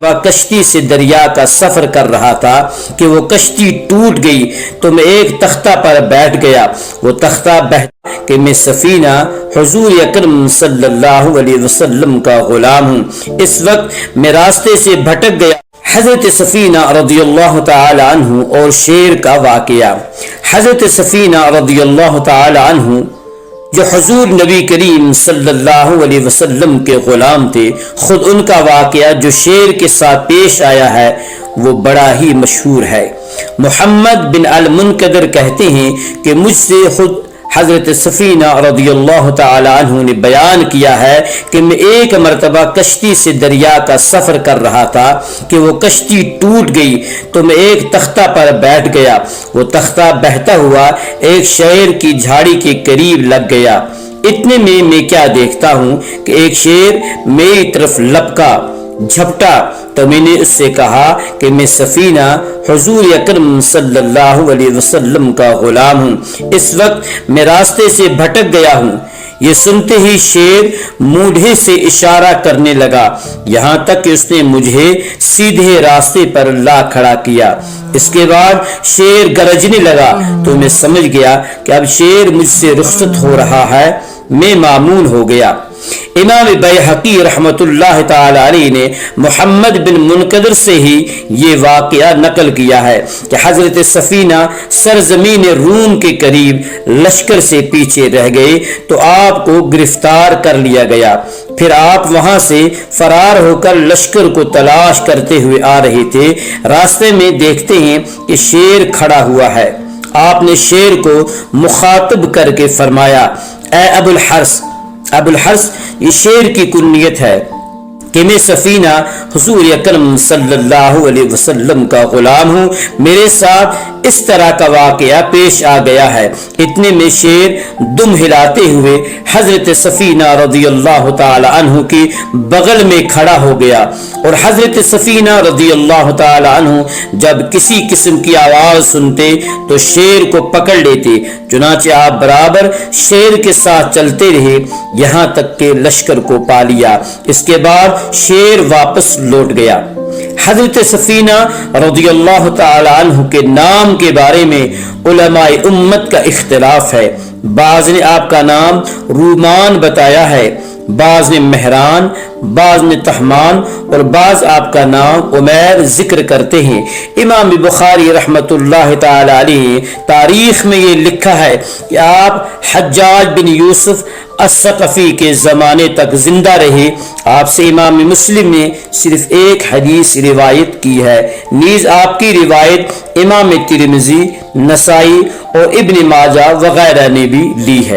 وہ کشتی سے دریا کا سفر کر رہا تھا کہ وہ کشتی ٹوٹ گئی تو میں ایک تختہ پر بیٹھ گیا، وہ تختہ بہتا کہ میں سفینہ حضور اکرم صلی اللہ علیہ وسلم کا غلام ہوں۔ اس وقت میں راستے سے بھٹک گیا۔ حضرت سفینہ رضی اللہ تعالی عنہ اور شیر کا واقعہ۔ حضرت سفینہ رضی اللہ تعالی عنہ جو حضور نبی کریم صلی اللہ علیہ وسلم کے غلام تھے، خود ان کا واقعہ جو شیر کے ساتھ پیش آیا ہے وہ بڑا ہی مشہور ہے۔ محمد بن المنکدر کہتے ہیں کہ مجھ سے خود حضرت سفینہ رضی اللہ تعالی عنہ نے بیان کیا ہے کہ میں ایک مرتبہ کشتی سے دریا کا سفر کر رہا تھا کہ وہ کشتی ٹوٹ گئی تو میں ایک تختہ پر بیٹھ گیا، وہ تختہ بہتا ہوا ایک شیر کی جھاڑی کے قریب لگ گیا۔ اتنے میں کیا دیکھتا ہوں کہ ایک شیر میری طرف لپکا، جھپٹا تو میں نے اس سے کہا کہ میں سفینہ حضور اکرم صلی اللہ علیہ وسلم کا غلام ہوں، اس وقت میں راستے سے بھٹک گیا ہوں۔ یہ سنتے ہی شیر مونڈھے سے اشارہ کرنے لگا، یہاں تک کہ اس نے مجھے سیدھے راستے پر لا کھڑا کیا۔ اس کے بعد شیر گرجنے لگا تو میں سمجھ گیا کہ اب شیر مجھ سے رخصت ہو رہا ہے، میں مامون ہو گیا۔ امام بیہقی رحمۃ اللہ تعالی علیہ نے محمد بن منکدر سے ہی یہ واقعہ نقل کیا ہے کہ حضرت سفینہ سرزمین روم کے قریب لشکر سے پیچھے رہ گئے تو آپ کو گرفتار کر لیا گیا، پھر آپ وہاں سے فرار ہو کر لشکر کو تلاش کرتے ہوئے آ رہے تھے۔ راستے میں دیکھتے ہیں کہ شیر کھڑا ہوا ہے۔ آپ نے شیر کو مخاطب کر کے فرمایا، اے ابو الحرث۔ ابو الحرث یہ شیر کی کنیت ہے کہ میں سفینہ حضور اکرم صلی اللہ علیہ وسلم کا غلام ہوں، میرے ساتھ اس طرح کا واقعہ پیش آ گیا ہے۔ اتنے میں شیر دم ہلاتے ہوئے حضرت سفینہ رضی اللہ تعالی عنہ کی بغل میں کھڑا ہو گیا، اور حضرت سفینہ رضی اللہ تعالی عنہ جب کسی قسم کی آواز سنتے تو شیر کو پکڑ لیتے، چنانچہ آپ برابر شیر کے ساتھ چلتے رہے یہاں تک کہ لشکر کو پا لیا۔ اس کے بعد شیر واپس لوٹ گیا۔ حضرت سفینہ رضی اللہ تعالی عنہ کے نام کے بارے میں علماء امت کا اختلاف ہے۔ بعض نے آپ کا نام رومان بتایا ہے، بعض نے مہران، بعض نے تہمان اور بعض آپ کا نام عمیر ذکر کرتے ہیں۔ امام بخاری رحمۃ اللہ تعالی علیہ تاریخ میں یہ لکھا ہے کہ آپ حجاج بن یوسف الثقفی کے زمانے تک زندہ رہے۔ آپ سے امام مسلم نے صرف ایک حدیث روایت کی ہے، نیز آپ کی روایت امام ترمذی، نسائی اور ابن ماجہ وغیرہ نے بھی لی ہے۔